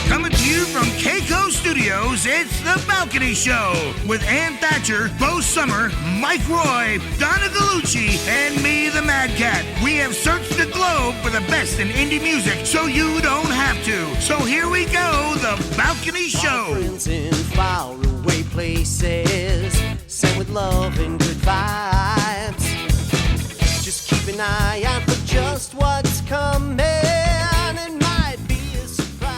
Coming to you from Keiko Studios, it's The Balcony Show with Ann Thatcher, Bo Summer, Mike Roy, Donna Gallucci, and me, the Madcat. We have searched the globe for the best in indie music so you don't have to. So here we go, The Balcony Show. Friends in faraway places, sent with love and good vibes. Just keep an eye out for just what's coming. It might be a surprise.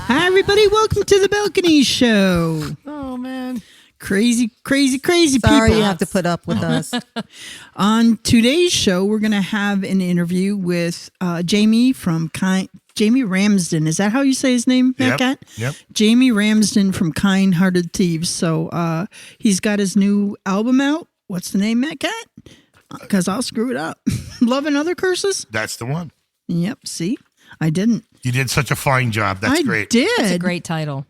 Hi, everybody. Welcome to The Balcony Show. Oh, man. Crazy people. Sorry you have to put up with us. On today's show, we're going to have an interview with Jamie from Jamie Ramsden. Is that how you say his name, Madcat? Yep. Jamie Ramsden from Kind-Hearted Thieves. So he's got his new album out. What's the name, Madcat? Because I'll screw it up. Love and Other Curses? That's the one. Yep. See? I didn't. You did such a fine job. That's great. I did. It's a great title.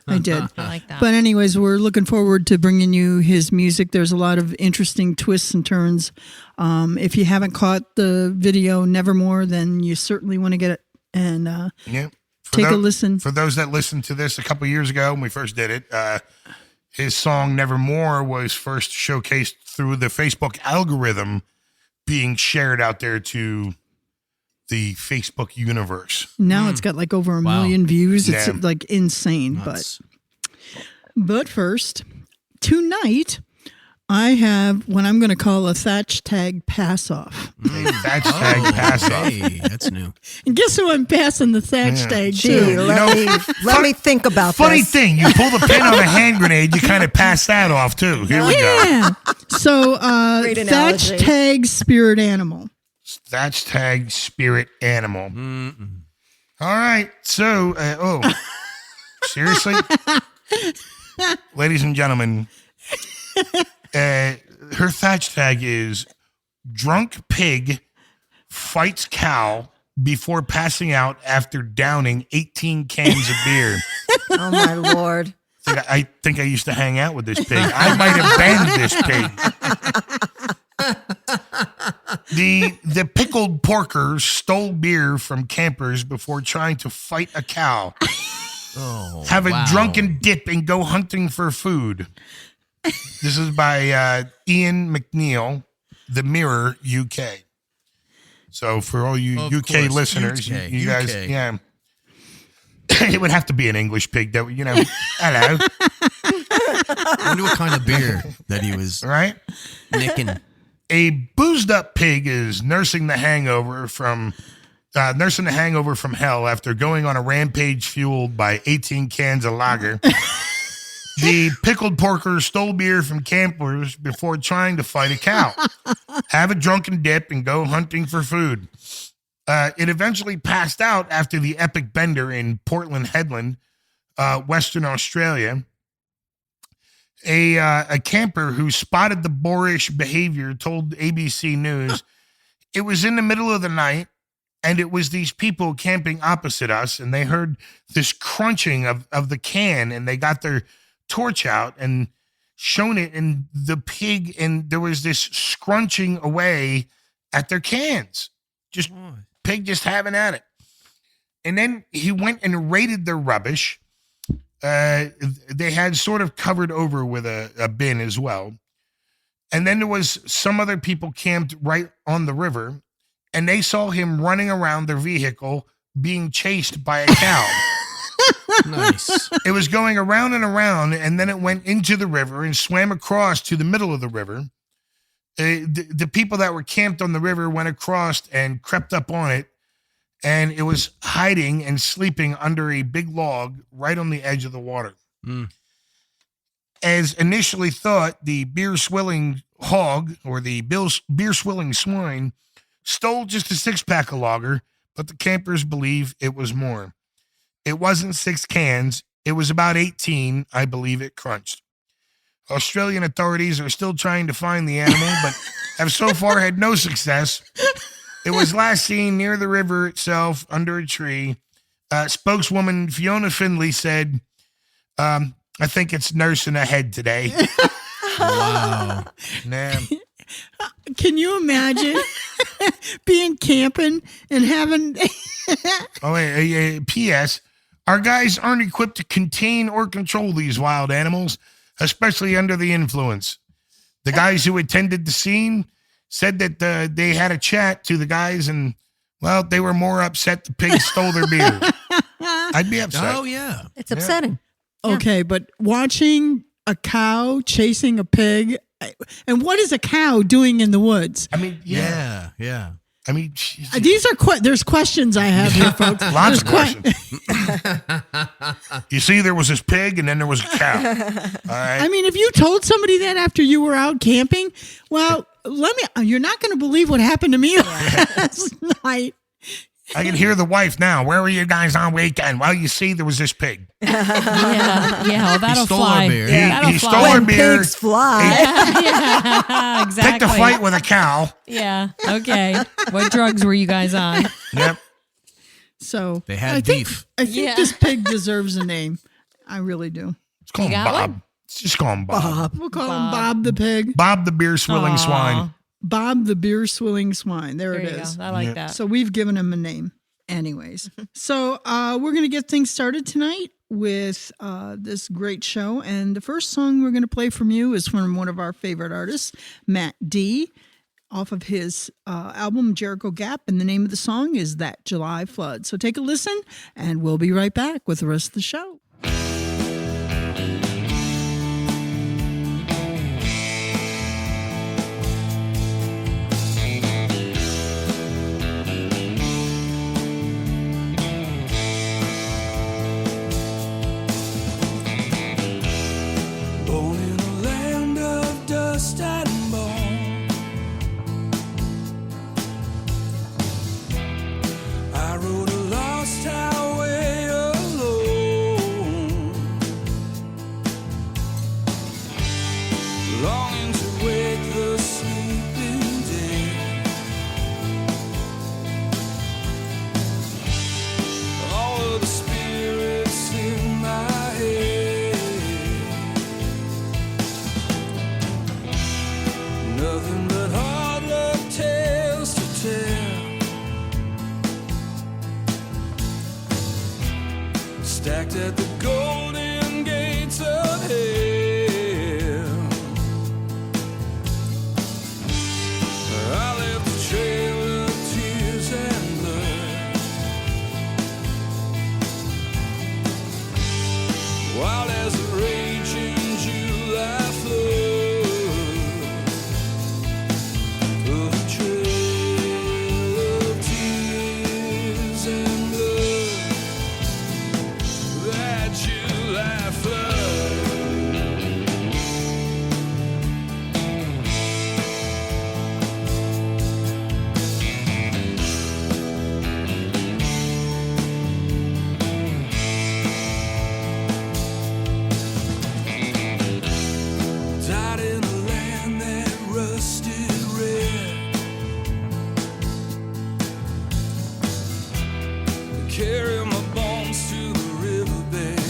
I did. I like that. But anyways, we're looking forward to bringing you his music. There's a lot of interesting twists and turns. If you haven't caught the video Nevermore, then you certainly want to get it and take a listen. For those that listened to this a couple years ago when we first did it, his song Nevermore was first showcased through the Facebook algorithm being shared out there to the Facebook universe. Now it's got like over a million views. It's Yeah. like insane. Nuts. But first, tonight, I have what I'm going to call a Thatch Tag Pass Off. Thatch tag pass off. Hey, that's new. And guess who I'm passing the Thatch Yeah. Tag Gee, to? let me think about Funny this. thing, you pull the pin on a hand grenade, you kind of pass that off too. Here we go. Yeah. So, Great Thatch analogy. Tag Spirit Animal. Thatch tag spirit animal. All right. So, seriously? Ladies and gentlemen, her thatch tag is drunk pig fights cow before passing out after downing 18 cans of beer. Oh, my Lord. I think I used to hang out with this pig. I might have banned this pig. The pickled porker stole beer from campers before trying to fight a cow. Oh, Have a wow. drunken dip and go hunting for food. This is by Ian McNeil, The Mirror, UK. So for all you Of UK course, listeners, UK, you guys, UK. yeah. It would have to be an English pig, though. Hello, I wonder what kind of beer that he was right? nicking. A boozed up pig is nursing the hangover from hell after going on a rampage fueled by 18 cans of lager. The pickled porker stole beer from campers before trying to fight a cow. Have a drunken dip and go hunting for food. It eventually passed out after the epic bender in Portland Headland, Western Australia. A camper who spotted the boorish behavior told ABC News, "It was in the middle of the night, and it was these people camping opposite us, and they heard this crunching of the can, and they got their torch out and shown it in the pig, and there was this scrunching away at their cans. Just pig just having at it. And then he went and raided their rubbish. They had sort of covered over with a bin as well. And then there was some other people camped right on the river, and they saw him running around their vehicle being chased by a cow. Nice. It was going around and around, and then it went into the river and swam across to the middle of the river. The people that were camped on the river went across and crept up on it, and it was hiding and sleeping under a big log right on the edge of the water. As initially thought, the beer-swilling hog, or the beer-swilling swine, stole just a six-pack of lager, but the campers believe it was more. It wasn't 6 cans. It was about 18. I believe it crunched. Australian authorities are still trying to find the animal, but have so far had no success. It was last seen near the river itself under a tree. Spokeswoman Fiona Findlay said, I think it's nursing ahead today. Wow. Nah. Can you imagine being camping and having... Oh, P.S. Our guys aren't equipped to contain or control these wild animals, especially under the influence. The guys who attended the scene said that they had a chat to the guys and, well, they were more upset the pigs stole their beer. I'd be upset. Oh, yeah. It's upsetting. Okay, but watching a cow chasing a pig, and what is a cow doing in the woods? I mean, yeah. Yeah. I mean, These are there's questions I have here, folks. lots of There's questions. You see, there was this pig and then there was a cow. All right. I mean, if you told somebody that after you were out camping, well, you're not going to believe what happened to me last night. I can hear the wife now. Where were you guys on weekend? Well, you see, there was this pig. Yeah, well, that'll stole fly. our beer. That'll He fly. stole our When beer. pigs fly. Yeah, exactly. Picked a fight with a cow. Yeah. Okay. What drugs were you guys on? Yep. So They had I think, beef. I think Yeah. this pig deserves a name. I really do. Let's call him got Bob. one? Let's just call him Bob. We'll call him Bob the pig. Bob the beer swilling Aw. swine. Bob the beer swilling swine. There There it you is. go. I like Yeah. that. So we've given him a name. Anyways, so we're going to get things started tonight with this great show. And the first song we're going to play from you is from one of our favorite artists, Matt D, off of his album Jericho Gap. And the name of the song is That July Flood. So take a listen, and we'll be right back with the rest of the show. Born in a land of dust and bone, I rode a lost highway alone, longing to wake the sleeping dead. All of the spirits in my head, nothing but hard luck tales to tell, stacked at the golden gates of hell. I left a trail of tears and blood, wild as a raging July flood. A trail of tears and blood, that July flood. Died in a land that rusted red, carry my bones to the riverbed.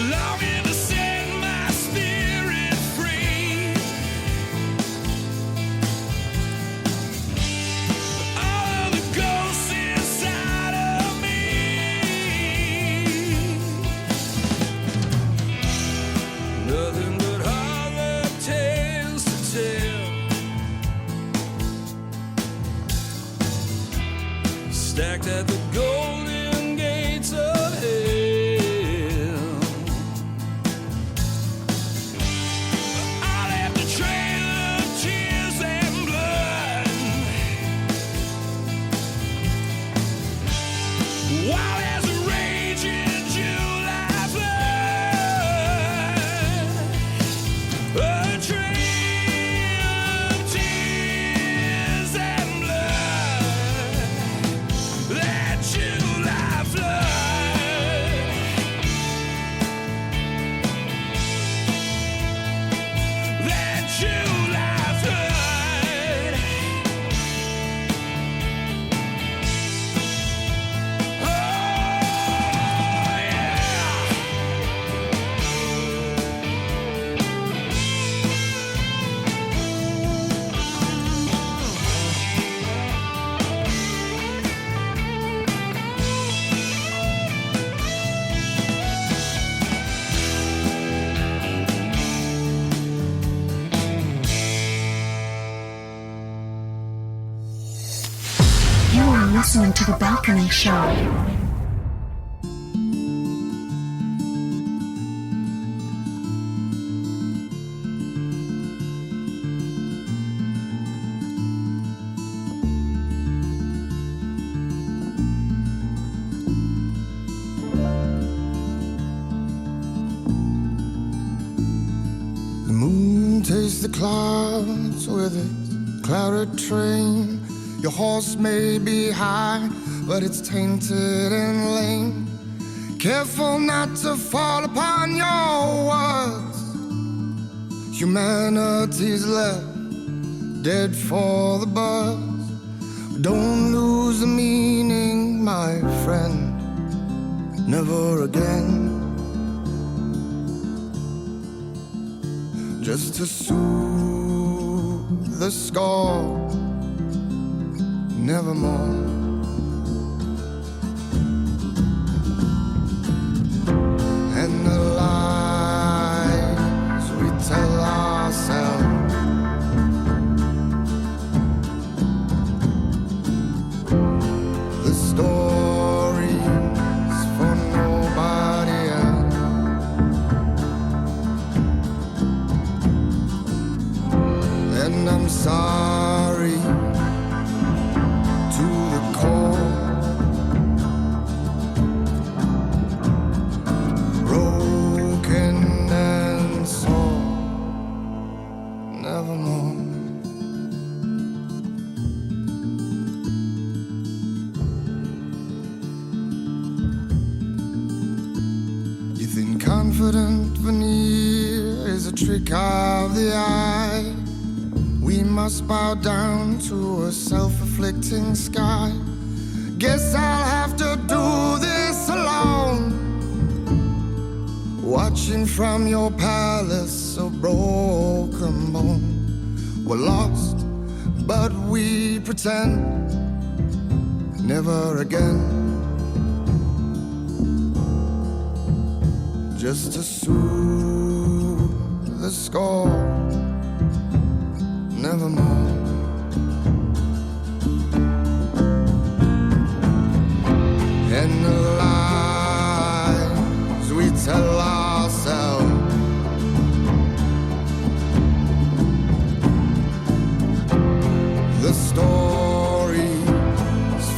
Longing to set my spirit free. All of the ghosts inside of me, nothing but hard luck tales to tell, stacked at the golden gates of hell. I left a trail of tears and blood, wild as a raging July flood. A trail of tears and blood, that listening to The Balcony Show. The moon takes the clouds with its clouded train. Your horse may be high, but it's tainted and lame. Careful not to fall upon your words. Humanity's left dead for the birds. Don't lose the meaning, my friend, never again. Just to soothe the score, nevermore. And the lies we tell ourselves, the stories for nobody else. And I'm sorry to the core. Broken and sore, nevermore. You think confident veneer is a trick of the eye? We must bow down to a self-afflicting sky. Guess I'll have to do this alone. Watching from your palace of broken bone. We're lost, but we pretend never again. Just to soothe the score, nevermore. And the lies we tell ourselves, the stories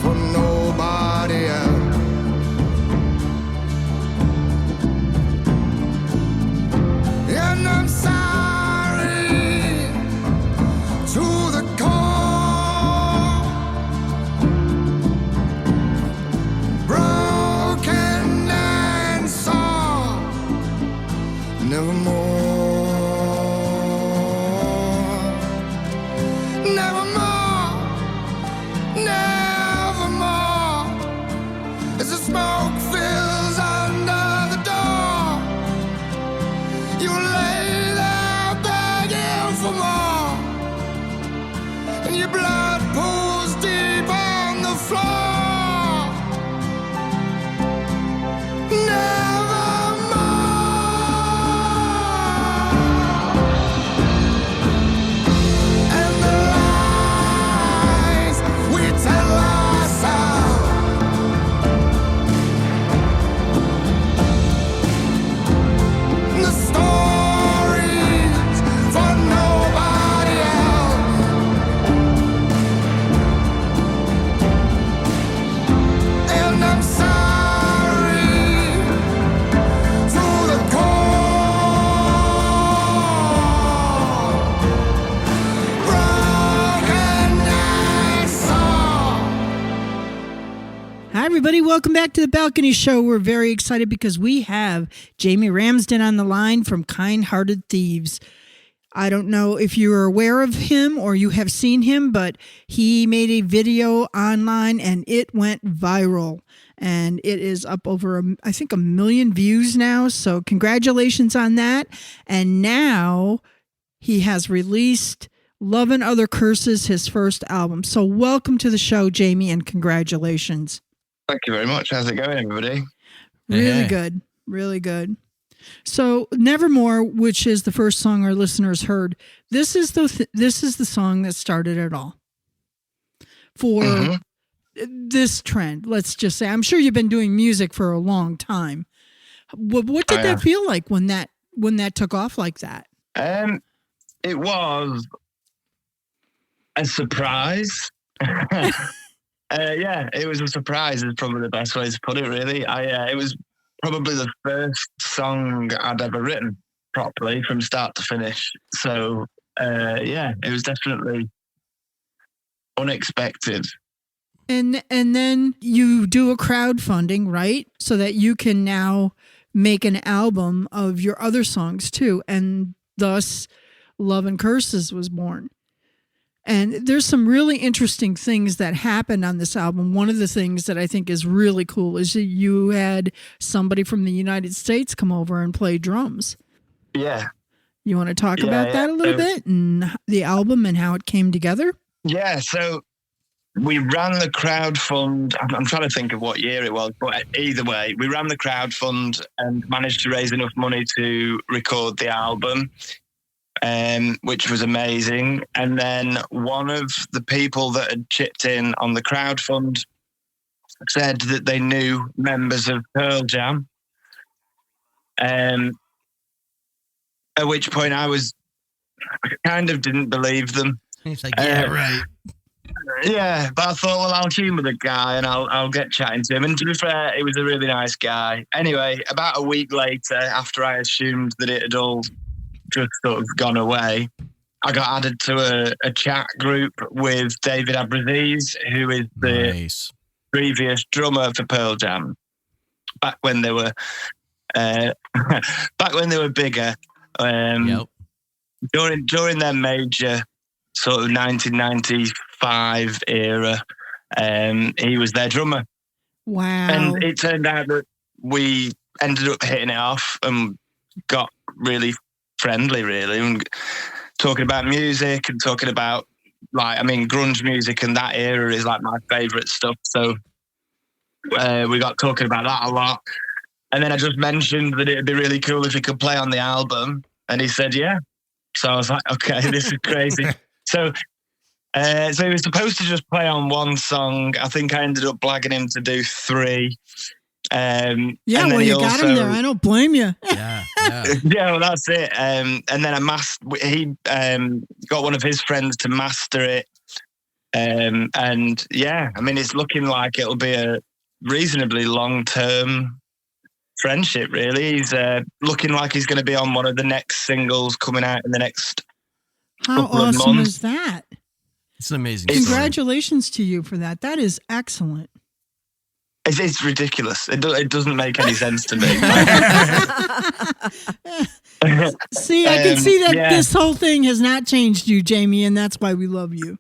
for nobody else. And I'm sorry to the core. Broken and sore, nevermore. Nevermore, nevermore. As the smoke fills under the door, you lay there begging for more, and your blood pools deep on the floor. And the lies we tell ourselves, the stories for nobody else. And I'm sorry to the core. Broken and sore. Hi, everybody. Welcome back to the Balcony Show. We're very excited because we have Jamie Ramsden on the line from Kind-Hearted Thieves. I don't know if you're aware of him or you have seen him, but he made a video online and it went viral. And it is up over, I think, 1 million views now. So congratulations on that. And now he has released Love and Other Curses, his first album. So welcome to the show, Jamie, and congratulations. Thank you very much. How's it going, everybody? Really Yeah. good. Really good. So Nevermore, which is the first song our listeners heard, this is the song that started it all. For this trend, let's just say, I'm sure you've been doing music for a long time. What did that feel like when that took off like that? It was a surprise. Yeah, it was a surprise is probably the best way to put it, really. It was probably the first song I'd ever written properly from start to finish. So, yeah, it was definitely unexpected. And then you do a crowdfunding, right? So that you can now make an album of your other songs too. And thus Love and Curses was born. And there's some really interesting things that happened on this album. One of the things that I think is really cool is that you had somebody from the United States come over and play drums. Yeah. You want to talk about that a little bit and the album and how it came together? Yeah, so we ran the crowdfund. I'm trying to think of what year it was, but either way, we ran the crowdfund and managed to raise enough money to record the album. Which was amazing. And then one of the people that had chipped in on the crowdfund said that they knew members of Pearl Jam. At which point I kind of didn't believe them. He's like, yeah, right. Yeah, but I thought, well, I'll humour the guy and I'll get chatting to him. And to be fair, he was a really nice guy. Anyway, about a week later, after I assumed that it had all just sort of gone away, I got added to a chat group with David Abraziz, who is the previous drummer for Pearl Jam. Back when they were, bigger, during their major sort of 1995 era, he was their drummer. Wow! And it turned out that we ended up hitting it off and got really friendly, really, and talking about music and talking about, like, I mean, grunge music and that era is like my favourite stuff. So we got talking about that a lot. And then I just mentioned that it'd be really cool if he could play on the album. And he said, yeah. So I was like, okay, this is crazy. So he was supposed to just play on one song. I think I ended up blagging him to do 3. Yeah, well, you got him there. I don't blame you. Yeah. Yeah, well, that's it. And then he got one of his friends to master it. And yeah, I mean, it's looking like it'll be a reasonably long-term friendship, really. He's looking like he's going to be on one of the next singles coming out in the next couple of awesome months. is that? It's an amazing Congratulations to you for that. That is excellent. It's ridiculous. It doesn't make any sense to me. See, I can see that this whole thing has not changed you, Jamie, and that's why we love you.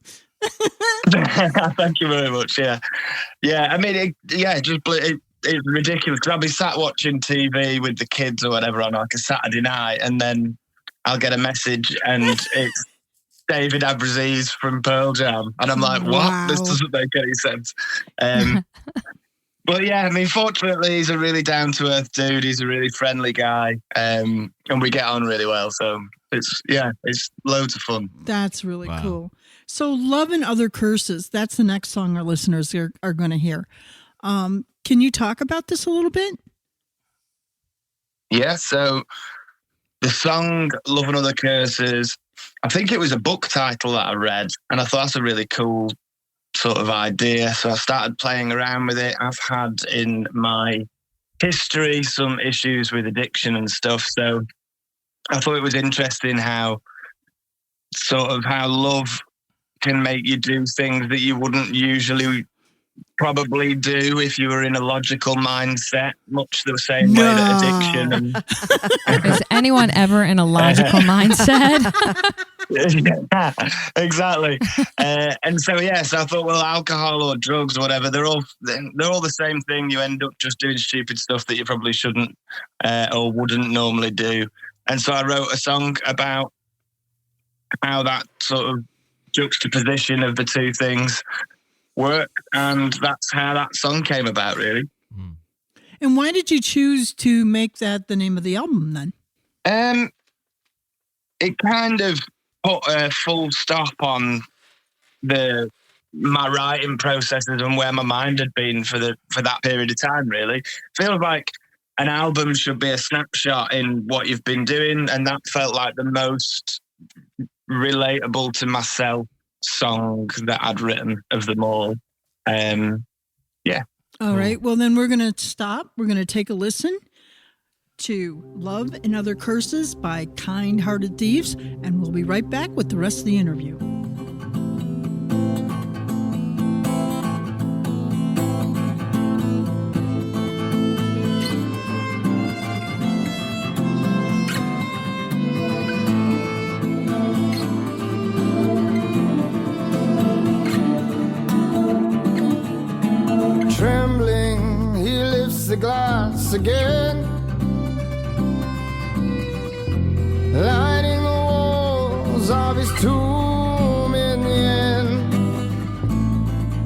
Thank you very much. Yeah. I mean, it's ridiculous because I'll be sat watching TV with the kids or whatever on like a Saturday night, and then I'll get a message and it's David Abraziz from Pearl Jam, and I'm like, what? Wow. This doesn't make any sense. But yeah, I mean, fortunately, he's a really down-to-earth dude. He's a really friendly guy, and we get on really well. So it's loads of fun. That's really cool. So Love and Other Curses, that's the next song our listeners are going to hear. Can you talk about this a little bit? Yeah, so the song Love and Other Curses, I think it was a book title that I read, and I thought that's a really cool sort of idea. So I started playing around with it. I've had in my history some issues with addiction and stuff. So I thought it was interesting how love can make you do things that you wouldn't usually probably do if you were in a logical mindset, much the same way that addiction Is anyone ever in a logical mindset? Exactly. And so I thought, well, alcohol or drugs or whatever, they're all the same thing. You end up just doing stupid stuff that you probably shouldn't or wouldn't normally do. And so I wrote a song about how that sort of juxtaposition of the two things work, and that's how that song came about, really. And why did you choose to make that the name of the album then? It kind of put a full stop on the my writing processes and where my mind had been for that period of time. Really, feels like an album should be a snapshot in what you've been doing, and that felt like the most relatable to myself song that I'd written of them all. Yeah. All right. Well, then we're going to stop. We're going to take a listen to Love and Other Curses by Kind-Hearted Thieves, and we'll be right back with the rest of the interview. Trembling, he lifts the glass again, lighting the walls of his tomb in the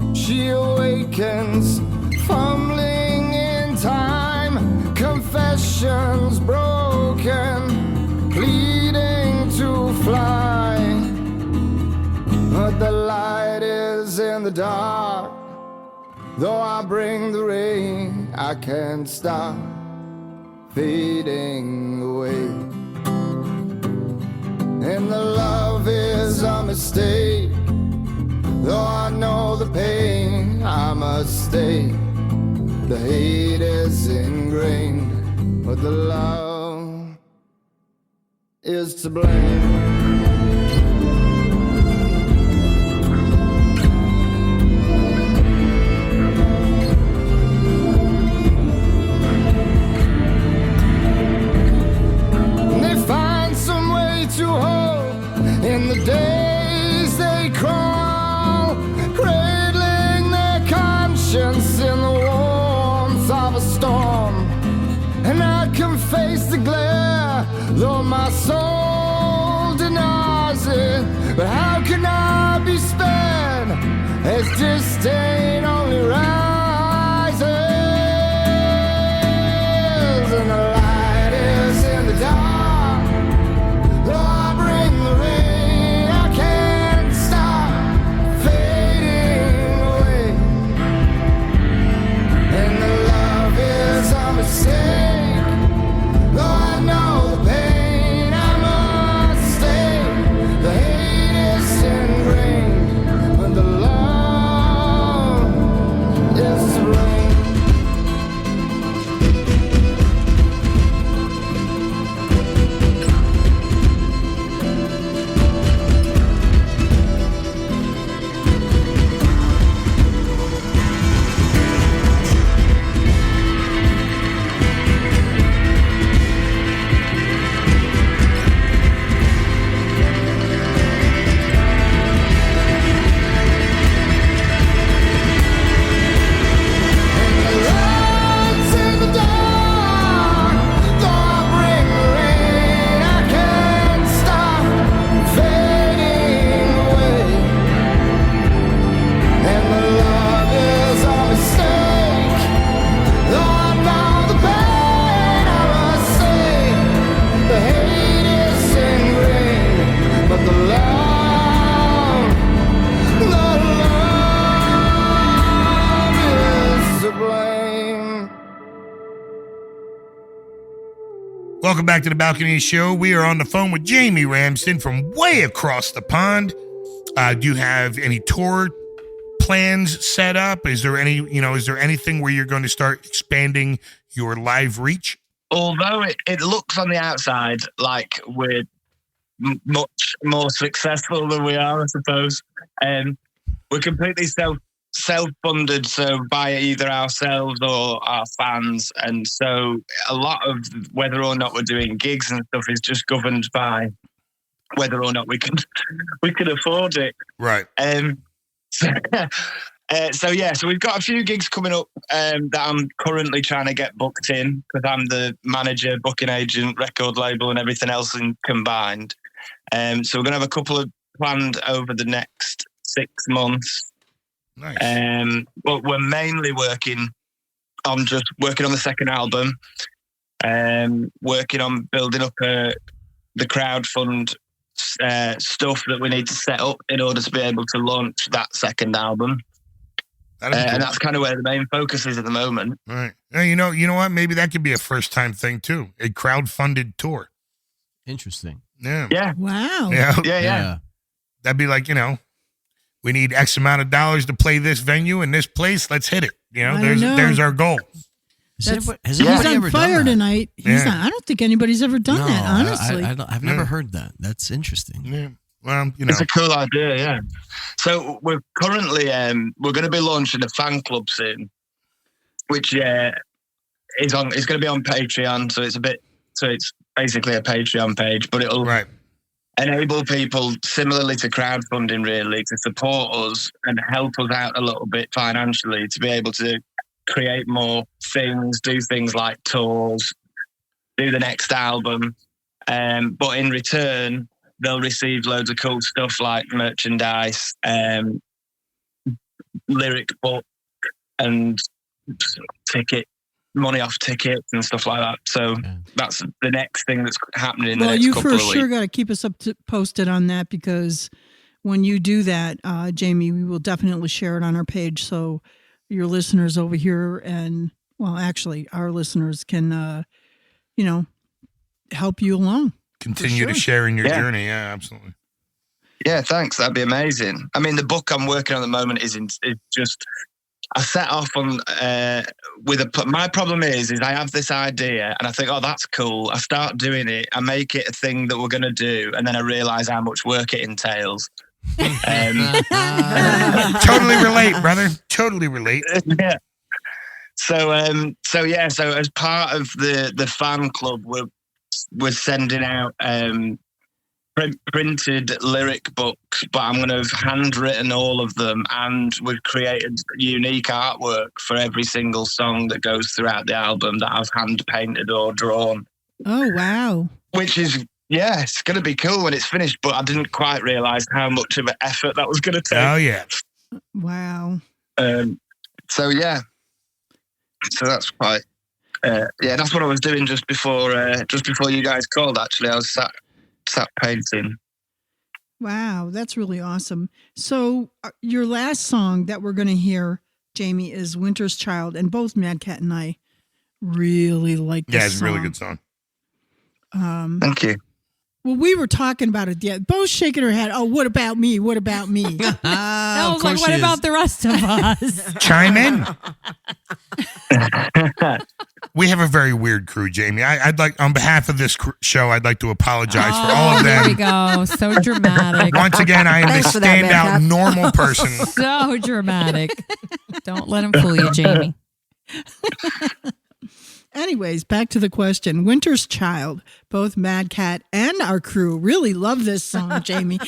end. She awakens, fumbling in time, confessions broken, pleading to fly. But the light is in the dark. Though I bring the rain, I can't stop fading away. And the love is a mistake. Though I know the pain, I must stay. The hate is ingrained, but the love is to blame. To hope in the days they crawl, cradling their conscience in the warmth of a storm. And I can face the glare, though my soul denies it. But how can I be spared as disdain only rises? And the light is in the dark. Welcome back to the Balcony Show. We are on the phone with Jamie Ramsden from way across the pond. Do you have any tour plans set up? Is there anything where you're going to start expanding your live reach? Although it looks on the outside like we're much more successful than we are, I suppose. We're completely self-funded, so by either ourselves or our fans, and so a lot of whether or not we're doing gigs and stuff is just governed by whether or not we can afford it. Right. So we've got a few gigs coming up that I'm currently trying to get booked in because I'm the manager, booking agent, record label, and everything else combined. So we're gonna have a couple of planned over the next 6 months. Nice. But we're mainly working on the second album, working on building up the crowdfund stuff that we need to set up in order to be able to launch that second album. That'd be cool. And that's kind of where the main focus is at the moment. All right. You know what? Maybe that could be a first time thing too. A crowdfunded tour. Interesting. Yeah. Yeah. Wow. Yeah. That'd be like, we need X amount of dollars to play this venue in this place. Let's hit it. There's our goal. Has He's anybody on ever done fire that? tonight. I don't think anybody's ever done that, honestly. I've never heard that. That's interesting. Yeah. Well, It's a cool idea, yeah. So we're currently we're going to be launching a fan club soon, which is it's going to be on Patreon. So it's basically a Patreon page, but it'll enable people similarly to crowdfunding really to support us and help us out a little bit financially to be able to create more things, do things like tours, do the next album, but in return they'll receive loads of cool stuff like merchandise, lyric book, and money off tickets and stuff like that. So that's the next thing that's happening in the next couple of weeks. Well, you for sure got to keep us posted on that, because when you do that, Jamie, we will definitely share it on our page so your listeners over here and, well, actually, our listeners can, help you along. Continue to share in your journey. Yeah, absolutely. Yeah, thanks. That'd be amazing. I mean, the book I'm working on at the moment is just, I set off on my problem is I have this idea and I think, oh, that's cool. I start doing it. I make it a thing that we're going to do. And then I realize how much work it entails. Totally relate, brother. Totally relate. Yeah. So as part of the fan club, we're sending out printed lyric books, but I'm going to have handwritten all of them, and we've created unique artwork for every single song that goes throughout the album that I've hand painted or drawn. Oh, wow. Which is, it's going to be cool when it's finished, but I didn't quite realise how much of an effort that was going to take. Oh, yeah. Wow. So that's quite... that's what I was doing just before you guys called. Actually, I was sat painting. Wow, that's really awesome. So your last song that we're going to hear, Jamie, is Winter's Child, and both Madcat and I really like this song. Yeah, it's a really good song. Thank you. Well, we were talking about it. Yeah, both shaking her head. Oh, what about me? What about me? I was like, what about the rest of us? Chime in. We have a very weird crew, Jamie. I'd like, on behalf of this show, I'd like to apologize for all of them. Here we go. So dramatic. Once again, I am the standout normal person. So dramatic. Don't let him fool you, Jamie. Anyways, back to the question. Winter's Child. Both Madcat and our crew really love this song, Jamie.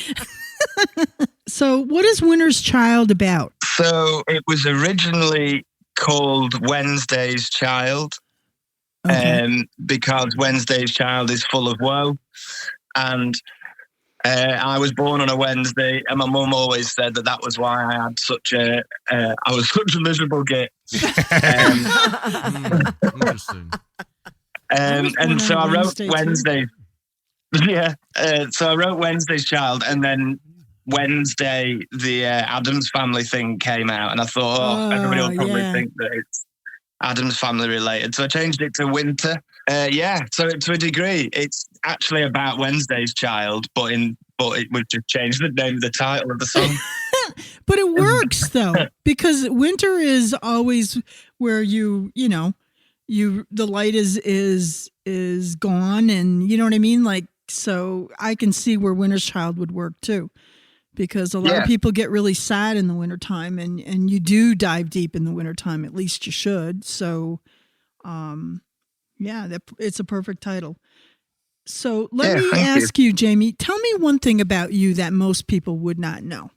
So what is Winter's Child about? So it was originally called Wednesday's Child, because Wednesday's Child is full of woe. And I was born on a Wednesday, and my mum always said that was why I had I was such a miserable git. Interesting. And so I wrote Wednesday. Yeah. So I wrote Wednesday's Child, and then Wednesday, the Addams Family thing came out, and I thought, everybody will probably think that it's Addams Family related. So I changed it to Winter. So to a degree, it's actually about Wednesday's Child, but we've just changed the name of the title of the song. But it works though, because winter is always where the light is gone, and you know what I mean? Like, so I can see where Winter's Child would work too, because a lot of people get really sad in the wintertime, and you do dive deep in the wintertime, at least you should. So, it's a perfect title. So let me ask you, Jamie, tell me one thing about you that most people would not know.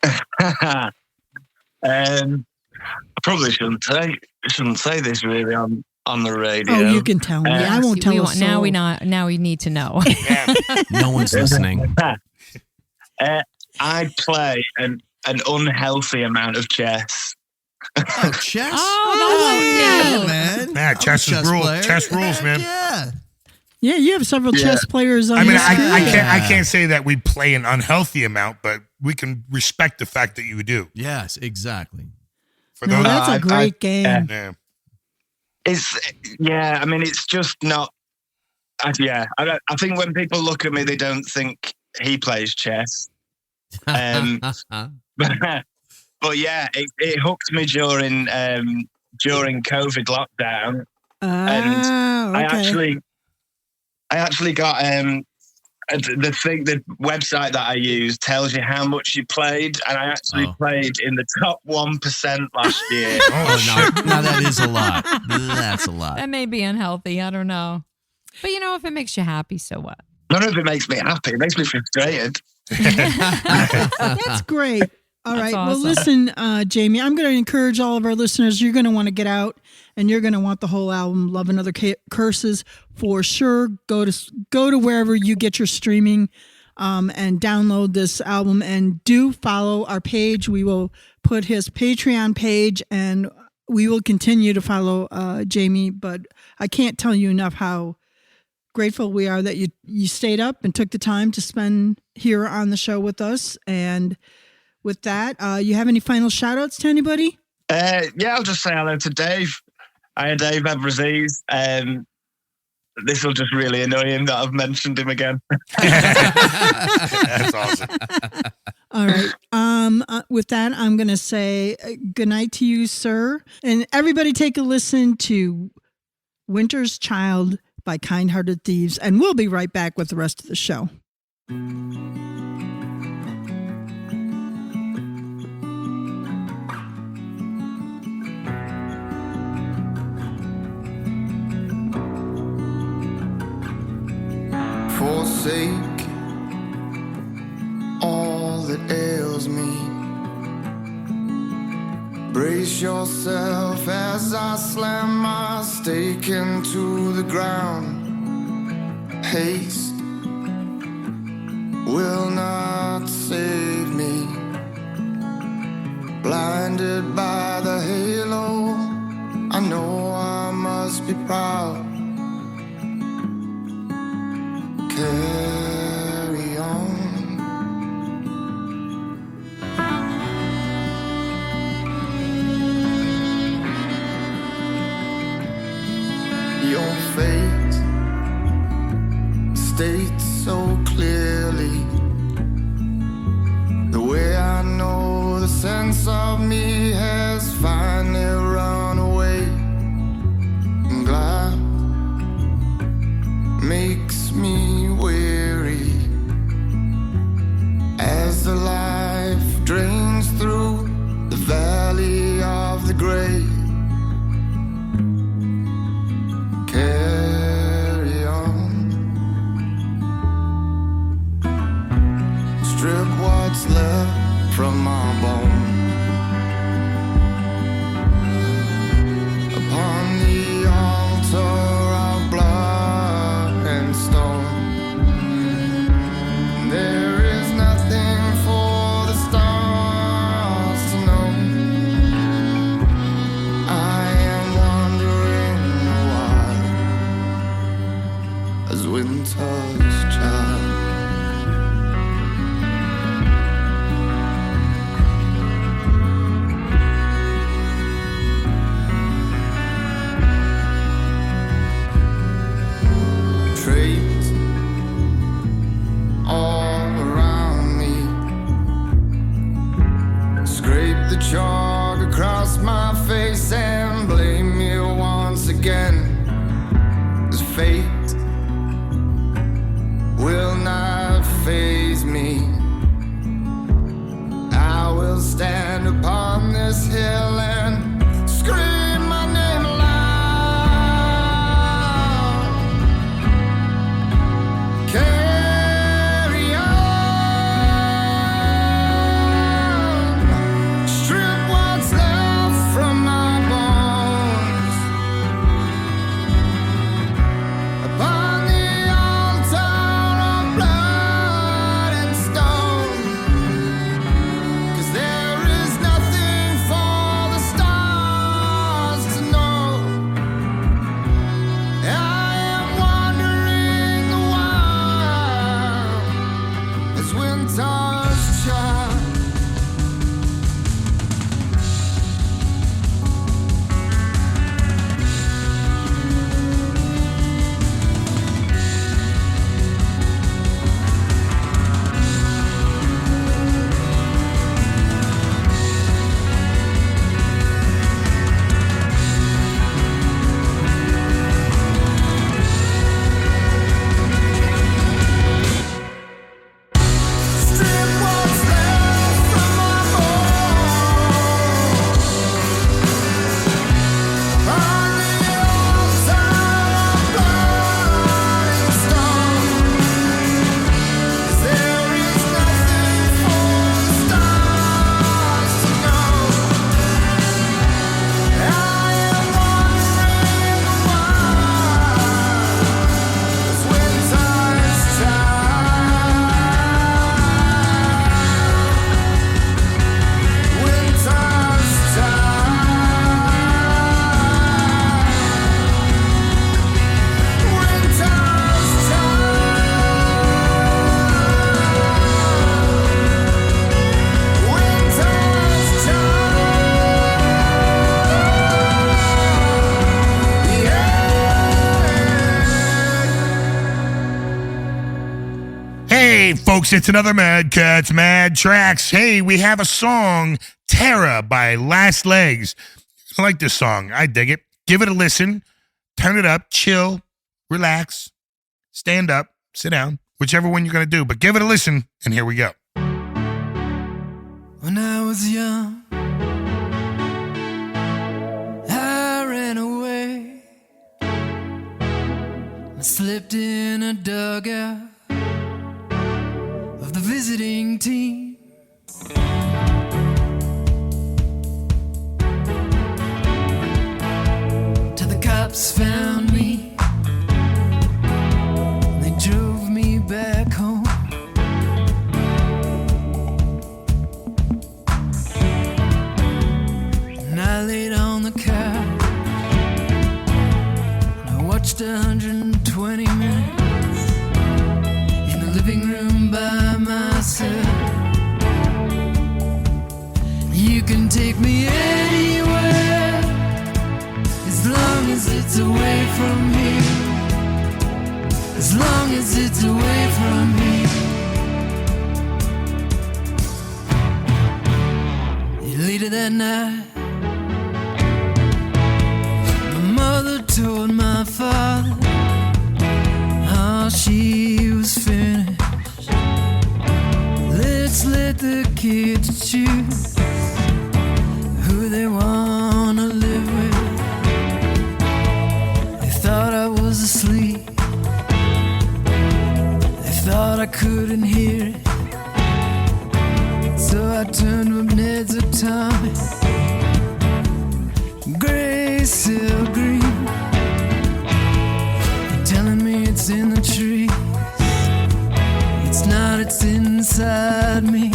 I probably shouldn't say this really on the radio. Oh, you can tell me. I won't tell you. Now we need to know. No one's listening. I play an unhealthy amount of chess. Oh, chess? Oh, yeah, man. Yeah, chess rules, man. Yeah. Yeah, you have several chess players on I mean, your screen. I can't say that we play an unhealthy amount, but we can respect the fact that you do. Yes, exactly. For No, those, that's a great game. yeah. I mean, it's just not. I think when people look at me, they don't think he plays chess. But yeah, it hooked me during COVID lockdown, and okay. I actually got the website that I use tells you how much you played, and I actually played in the top 1% last year. Now that is a lot. That's a lot. That may be unhealthy. I don't know. But if it makes you happy, so what? None of it makes me happy. It makes me frustrated. That's great. All right. Awesome. Well, listen, Jamie, I'm going to encourage all of our listeners. You're going to want to get out, and you're going to want the whole album, Love and Other Curses, for sure. Go to wherever you get your streaming, and download this album. And do follow our page. We will put his Patreon page, and we will continue to follow Jamie. But I can't tell you enough how grateful we are that you stayed up and took the time to spend here on the show with us. And with that, you have any final shout outs to anybody? I'll just say hello to Dave. Hi, Dave Abraziz. This will just really annoy him that I've mentioned him again. That's awesome. All right. With that, I'm going to say good night to you, sir. And everybody take a listen to Winter's Child by Kind Hearted Thieves, and we'll be right back with the rest of the show. Forsake all that ails me. Brace yourself as I slam my stake into the ground. Haste will not save me. Blinded by the halo, I know I must be proud. Carry on. Your fate states so clearly, the way I know the sense of me has finally run away. And glad makes me weary as the life drains through the valley of the grave. Carry on. Strip what's left from my bone. Upon the altar of blood and stone, there is nothing for the stars to know. I am wandering wild as winter's child. Traits all around me, scrape the chalk across my face and blame me once again. 'Cause fate will not faze me. I will stand upon this hill and scream my name aloud. Carry on. Strip what's left from my bones. folks, it's another Madcat's Mad Tracks. Hey, we have a song, Terra by Last Legs. I like this song. I dig it. Give it a listen. Turn it up. Chill. Relax. Stand up. Sit down. Whichever one you're going to do. But give it a listen, and here we go. When I was young, I ran away. I slipped in a dugout of the visiting team. Till the cops found me. They drove me back home. And I laid on the couch. And I watched 120 minutes in the living room by myself. You can take me anywhere as long as it's away from here. As long as it's away from here. Later that night, my mother told my father, oh, she was finished. Let's let the kids choose who they want to live with. They thought I was asleep. They thought I couldn't hear it. So I turned up Ned's atomic, gray, silver green. They're telling me it's in the trees. It's not, it's inside me.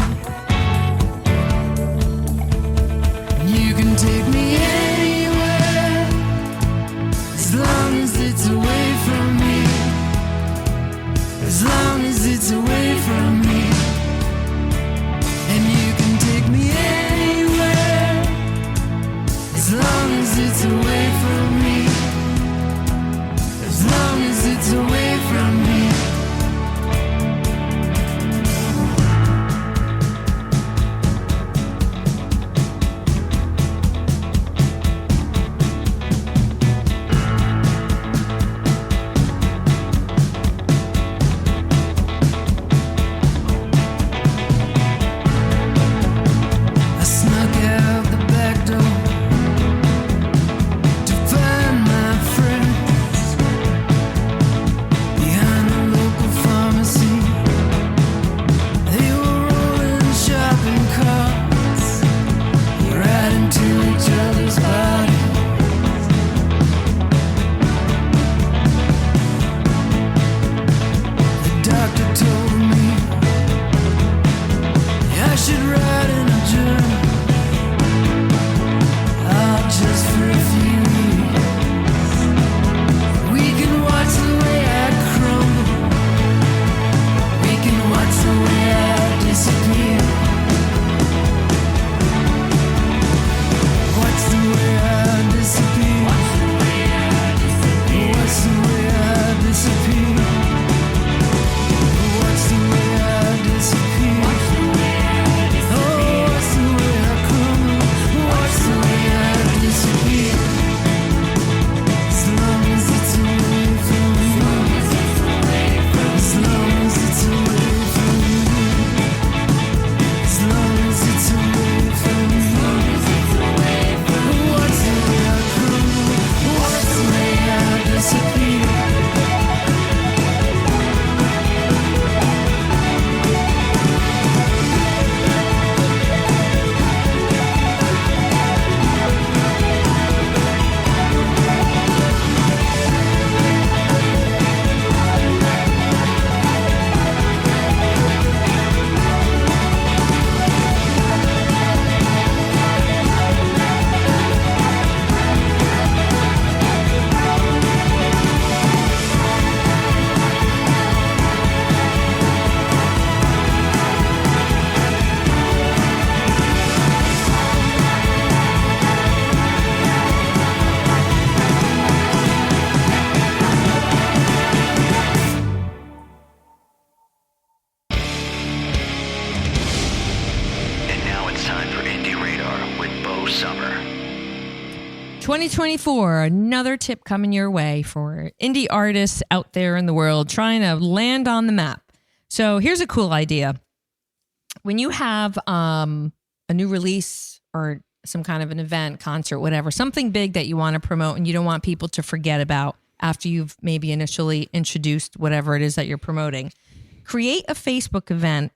2024, another tip coming your way for indie artists out there in the world trying to land on the map. So here's a cool idea. When you have a new release or some kind of an event, concert, whatever, something big that you want to promote and you don't want people to forget about after you've maybe initially introduced whatever it is that you're promoting, create a Facebook event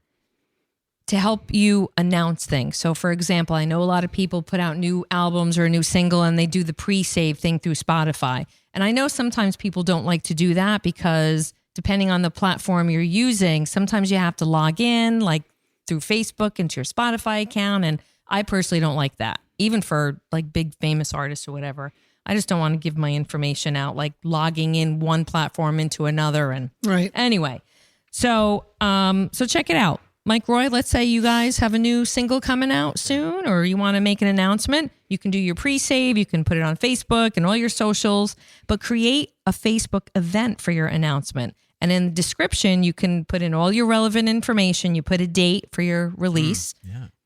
to help you announce things. So for example, I know a lot of people put out new albums or a new single and they do the pre-save thing through Spotify. And I know sometimes people don't like to do that because depending on the platform you're using, sometimes you have to log in like through Facebook into your Spotify account. And I personally don't like that, even for like big famous artists or whatever. I just don't want to give my information out, like logging in one platform into another. And right. Anyway, so check it out. Mike Roy, let's say you guys have a new single coming out soon, or you want to make an announcement. You can do your pre-save. You can put it on Facebook and all your socials, but create a Facebook event for your announcement. And in the description, you can put in all your relevant information. You put a date for your release,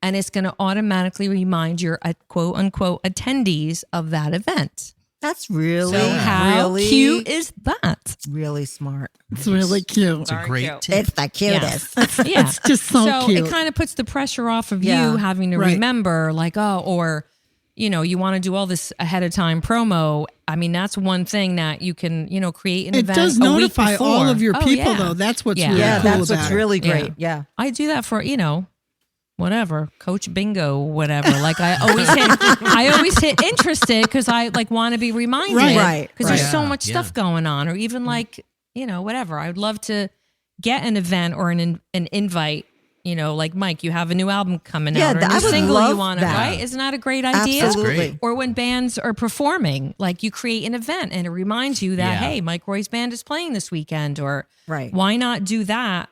and it's going to automatically remind your quote unquote attendees of that event. That's really, so how really cute is that? Really smart. It's really cute. It's a great tip. It's the cutest. Yeah. It's just so cute. It kind of puts the pressure off of you having to remember, like, or you want to do all this ahead of time promo. I mean, that's one thing that you can, create an event. It does notify all of your people, though. That's what's really cool that's about what's it. really great. Yeah. I do that for, whatever, Coach Bingo, whatever. Like I always hit interested because I like want to be reminded. Right. Because there's so much stuff going on, or even like, whatever. I would love to get an event or an invite. Like Mike, you have a new album coming out, or a new single you want to, right? Isn't that a great idea? Absolutely. Or when bands are performing, like you create an event and it reminds you that, hey, Mike Roy's band is playing this weekend, or why not do that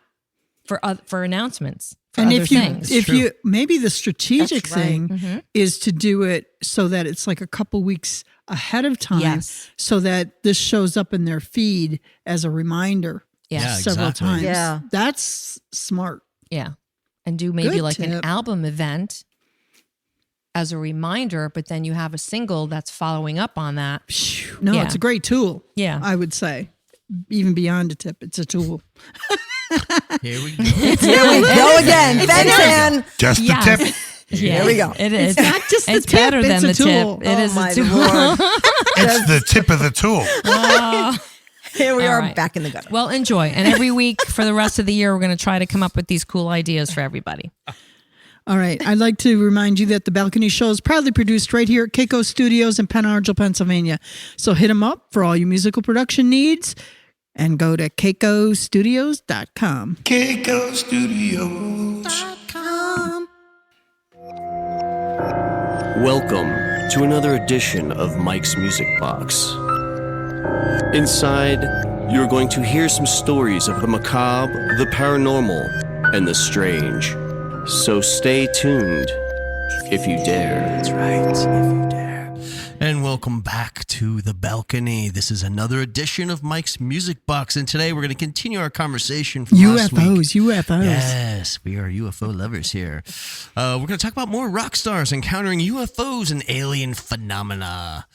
for announcements? And if you maybe the strategic thing is to do it so that it's like a couple weeks ahead of time, so that this shows up in their feed as a reminder several times. Yeah, that's smart. Yeah, and do maybe an album event as a reminder, but then you have a single that's following up on that. No, it's a great tool. Yeah, I would say even beyond a tip, it's a tool. Here we go. Here we go again. Thanks, Just the tip. Here we go. It is. It's not just the it's tip. better It's than a the tool. tip. It is my a tool. Lord. It's the tip of the tool. Here we are right. back in the gutter. Well, enjoy. And every week for the rest of the year, we're going to try to come up with these cool ideas for everybody. All right. I'd like to remind you that The Balcony Show is proudly produced right here at Keiko Studios in Penn Argyl, Pennsylvania. So hit them up for all your musical production needs and go to keikostudios.com. Keiko Studios. Welcome to another edition of Mike's Music Box. Inside, you're going to hear some stories of the macabre, the paranormal, and the strange. So stay tuned, if you dare. That's right, if you dare. And welcome back to The Balcony. This is another edition of Mike's Music Box, and today we're going to continue our conversation from last week. UFOs. Yes, we are UFO lovers here. We're going to talk about more rock stars encountering UFOs and alien phenomena.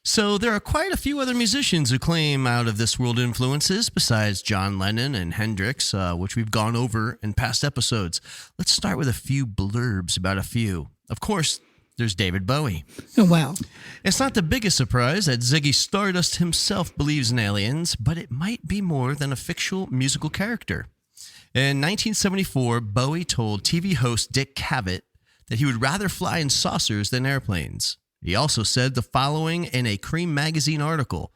So there are quite a few other musicians who claim out-of-this-world influences besides John Lennon and Hendrix, which we've gone over in past episodes. Let's start with a few blurbs about a few. Of course, there's David Bowie. Oh, wow. It's not the biggest surprise that Ziggy Stardust himself believes in aliens, but it might be more than a fictional musical character. In 1974, Bowie told TV host Dick Cavett that he would rather fly in saucers than airplanes. He also said the following in a Cream magazine article.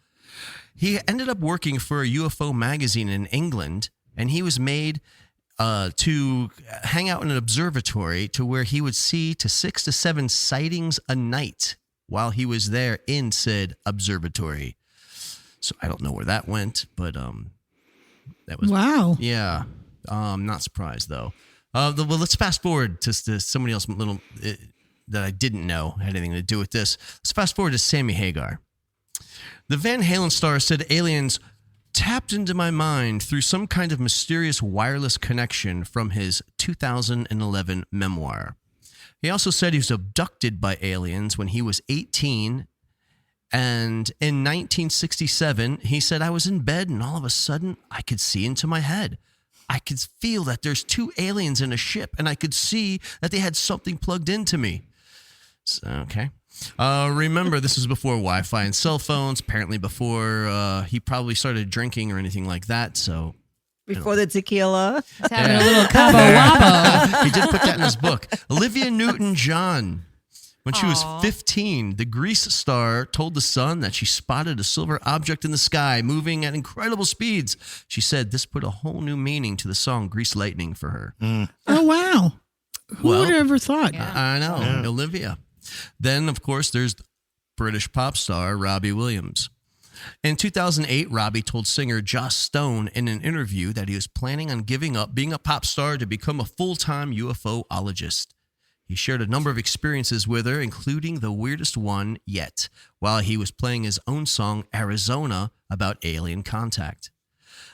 He ended up working for a UFO magazine in England, and he was made to hang out in an observatory to where he would see to 6 to 7 sightings a night while he was there in said observatory. So I don't know where that went, but that was wow. Yeah, not surprised though. Well, let's fast forward to somebody else that I didn't know had anything to do with this. Let's fast forward to Sammy Hagar. The Van Halen star said aliens tapped into my mind through some kind of mysterious wireless connection from his 2011 memoir. He also said he was abducted by aliens when he was 18. And in 1967, he said, I was in bed and all of a sudden I could see into my head. I could feel that there's 2 aliens in a ship and I could see that they had something plugged into me. So, okay. Remember, this was before Wi-Fi and cell phones, apparently before he probably started drinking or anything like that. So Before the tequila. He's having a little cabo wabo. he did put that in his book. Olivia Newton-John. When she was 15, the Grease star told The Sun that she spotted a silver object in the sky moving at incredible speeds. She said this put a whole new meaning to the song Grease Lightning for her. Oh, wow. Who would have ever thought? I know, Olivia. Then, of course, there's British pop star Robbie Williams. In 2008, Robbie told singer Joss Stone in an interview that he was planning on giving up being a pop star to become a full-time UFOologist. He shared a number of experiences with her, including the weirdest one yet, while he was playing his own song, Arizona, about alien contact.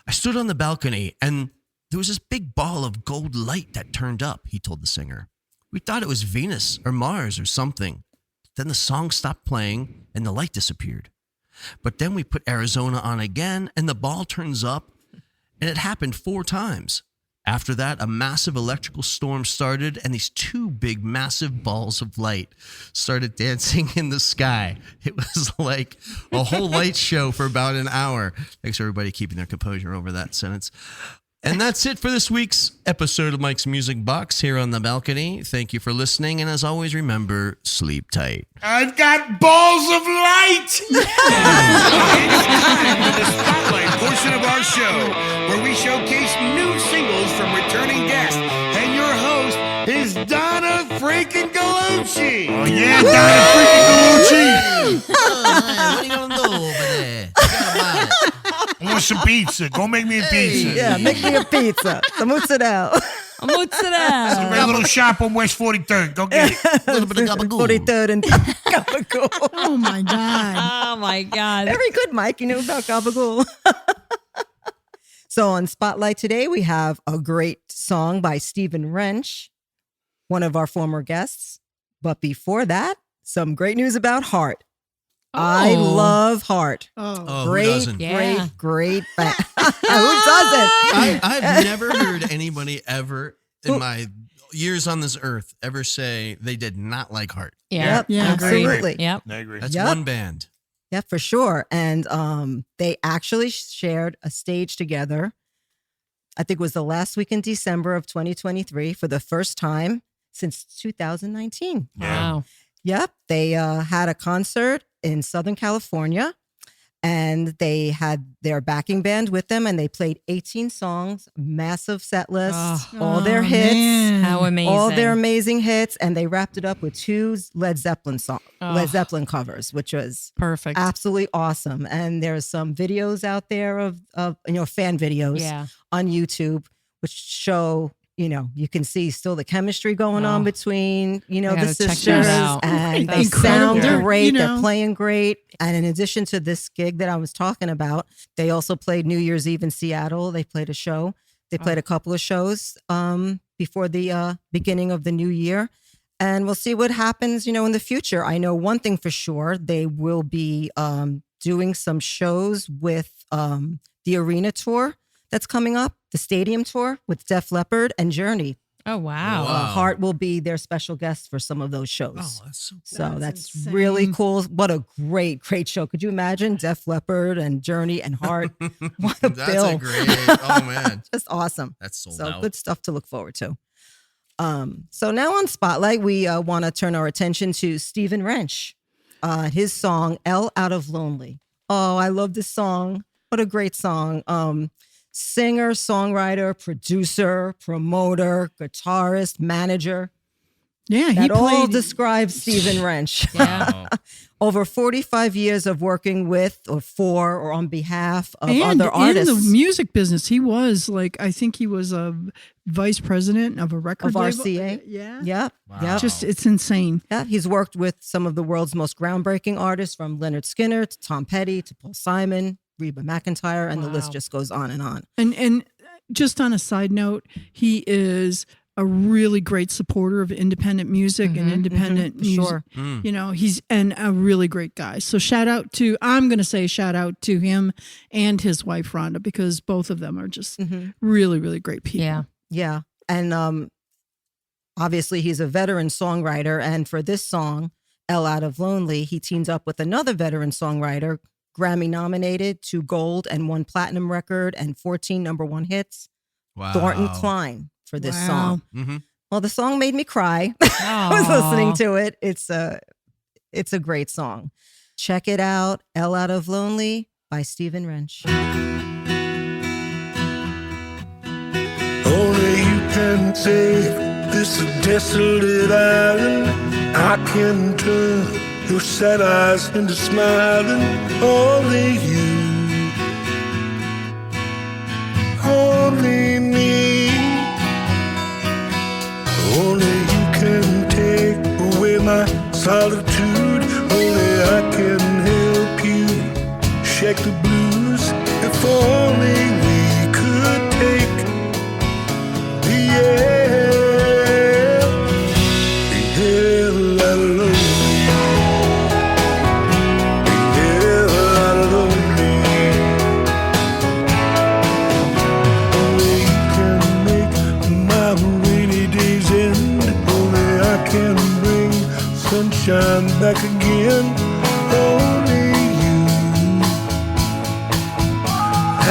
I stood on the balcony and there was this big ball of gold light that turned up, he told the singer. We thought it was Venus or Mars or something. Then the song stopped playing and the light disappeared. But then we put Arizona on again and the ball turns up, and it happened 4 times. After that, a massive electrical storm started and these 2 big, massive balls of light started dancing in the sky. It was like a whole light show for about an hour. Thanks for everybody keeping their composure over that sentence. And that's it for this week's episode of Mike's Music Box here on the balcony. Thank you for listening. And as always, remember, sleep tight. I've got balls of light. It's time for the spotlight portion of our show, where we showcase new singles from returning guests. And your host is Donna freaking Gallucci. Oh yeah, Donna freaking Gallucci. What are you gonna do over there? Forget about it. I want some pizza. Go make me a pizza. Yeah, make me a pizza. Some mozzarella. Mozzarella. A little shop on West 43rd. Go get it. A little bit of gabagool. 43rd and gabagool. Oh, my God. Oh, my God. Very good, Mike. You know about gabagool. So on Spotlight today, we have a great song by Stephen Wrench, one of our former guests. But before that, some great news about Heart. I love Heart. Oh, who Great, doesn't? great band. Who doesn't? I've never heard anybody ever in my years on this earth ever say they did not like Heart. Yeah. Yep, Yeah, absolutely. Yep. I agree. That's Yep. one band. Yeah, for sure. And they actually shared a stage together. I think it was the last week in December of 2023 for the first time since 2019. Wow. Yep. They had a concert in Southern California, and they had their backing band with them, and they played 18 songs, massive set list, all their hits. man. How amazing. All their amazing hits, and they wrapped it up with 2 Led Zeppelin Led Zeppelin covers, which was Perfect. absolutely awesome. And there's some videos out there of fan videos on YouTube, which show, you can see still the chemistry going on between, the gotta check that sisters, out. and they Incredible. sound great. You know. They're playing great. And in addition to this gig that I was talking about, they also played New Year's Eve in Seattle. They played a show. They played a couple of shows before the beginning of the new year. And we'll see what happens, in the future. I know one thing for sure. They will be doing some shows with the arena tour that's coming up, the stadium tour with Def Leppard and Journey. Oh, wow. Heart will be their special guest for some of those shows. Oh, that's so cool. So that's insane. really cool. What a great show. Could you imagine Def Leppard and Journey and Heart? What a That's bill. a great. Oh man, Just awesome. that's sold So out. good stuff to look forward to. So now on Spotlight, we want to turn our attention to Stephen Wrench. His song, L Out of Lonely. Oh, I love this song. What a great song. Singer, songwriter, producer, promoter, guitarist, manager. Yeah, he That all played. describes Stephen Wrench. Yeah. Over 45 years of working with or for or on behalf of and other artists. in the music business, he was I think he was a vice president of a record Of label. RCA. Yeah. Yep. Wow. Yep. Just, it's insane. Yeah, he's worked with some of the world's most groundbreaking artists, from Leonard Skinner to Tom Petty to Paul Simon, Reba McEntire, and the list Wow. just goes on and on. And just on a side note, he is a really great supporter of independent music and independent music. Sure. You know, he's a really great guy. So I'm going to say shout out to him and his wife, Rhonda, because both of them are just really, really great people. Yeah. Yeah. And obviously he's a veteran songwriter. And for this song, L Out of Lonely, he teams up with another veteran songwriter, Grammy nominated, 2 gold and 1 platinum record and 14 #1 hits. Wow. Thornton Klein for this song. Mm-hmm. Well, the song made me cry. I was listening to it. It's a great song. Check it out. L Out of Lonely by Stephen Wrench. Only you can save this desolate island. I can turn your sad eyes into smiling. Only you, only me. Only you can take away my solitude. Only I can help you shake the blues. If only we could take the hell out of lonely. The hell out of lonely. Only you can make my rainy days end. Only I can bring sunshine back again. Only you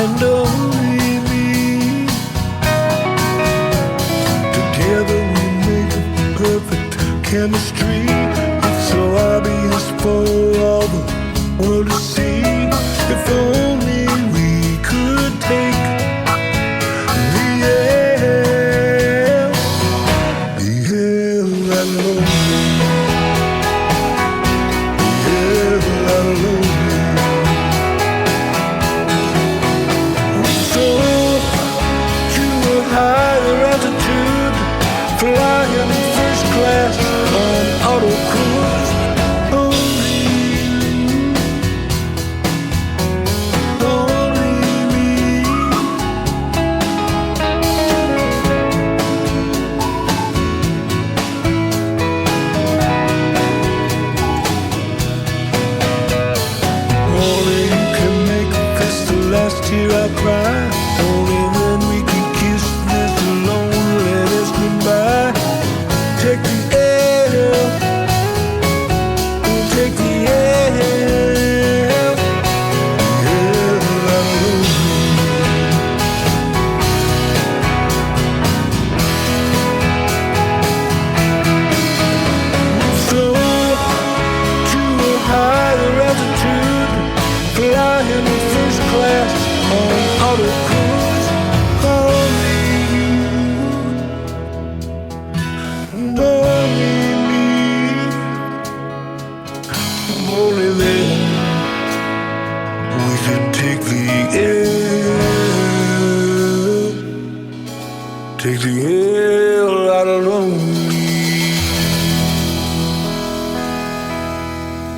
and only me. Together we make a perfect chemistry. It's so obvious for all the world to see. If only we could take the hell out of lonely. The hell out of lonely. So to a higher altitude, flying first class on auto cruise. Only you, only me. Only you can make this the last tear I cry. Only then we can kiss this loneliness goodbye. Take the air, take the air, out of lonely. So to a higher altitude, flying first class on auto cruise. Only you and only me. Only then we can take the hell out of lonely.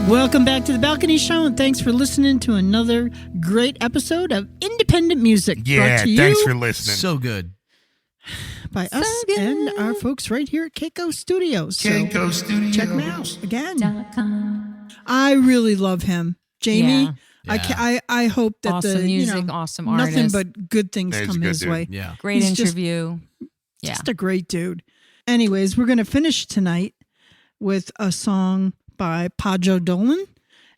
Welcome back to the Balcony Show, and thanks for listening to another great episode of Independent Music. Yeah, brought to thanks you for listening. So good. by us and our folks right here at Keiko Studios. So Keiko Studios. check them out again. I really love him, Jamie. Yeah. I hope that Awesome music, awesome nothing artist. but good things He's a come good his dude. way. Yeah. Great He's just- interview. Just a great dude. Anyways, we're going to finish tonight with a song by Padjo Dolan,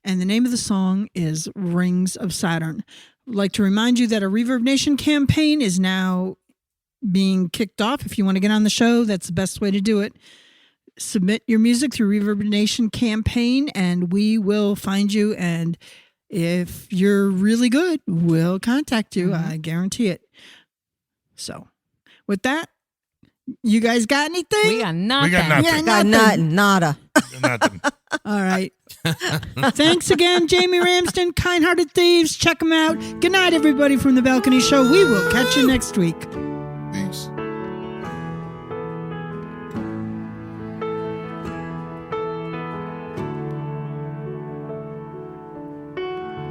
and the name of the song is Rings of Saturn. I'd like to remind you that a Reverb Nation campaign is now being kicked off. If you want to get on the show, that's the best way to do it. Submit your music through Reverb Nation campaign, and we will find you. And if you're really good, we'll contact you. I guarantee it. So, with that, you guys got anything? We got nothing. We got nothing. Yeah, Got nothing. nada. Nothing. All right. Thanks again, Jamie Ramsden, Kind-Hearted Thieves. Check them out. Good night, everybody, from the Balcony Show. We will catch you next week. Peace.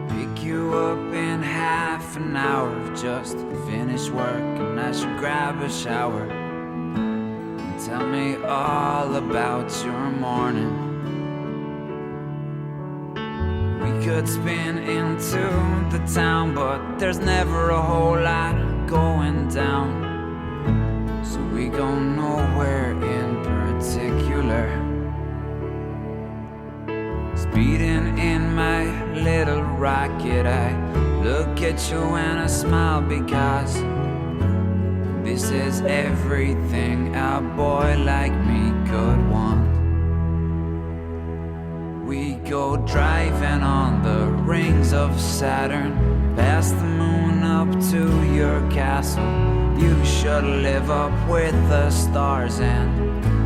Pick you up in half an hour. Just finished work and I should grab a shower. Tell me all about your morning. We could spin into the town, but there's never a whole lot going down. So we go nowhere in particular. Speeding in my little rocket, I look at you and I smile because this is everything a boy like me could want. We go driving on the rings of Saturn, past the moon up to your castle. You should live up with the stars and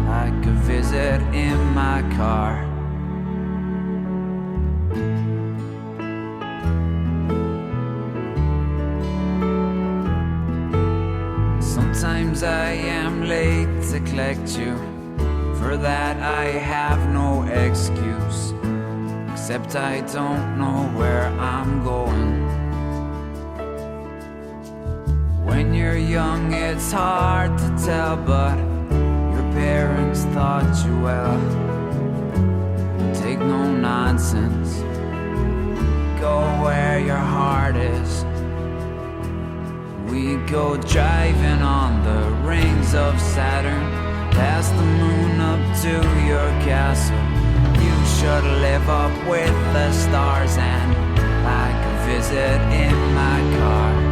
I could visit in my car. Sometimes I am late to collect you. For that I have no excuse, except I don't know where I'm going. When you're young it's hard to tell, but your parents taught you well. Take no nonsense, go where your heart is. We go driving on the rings of Saturn, past the moon up to your castle. You should live up with the stars and I could visit in my car.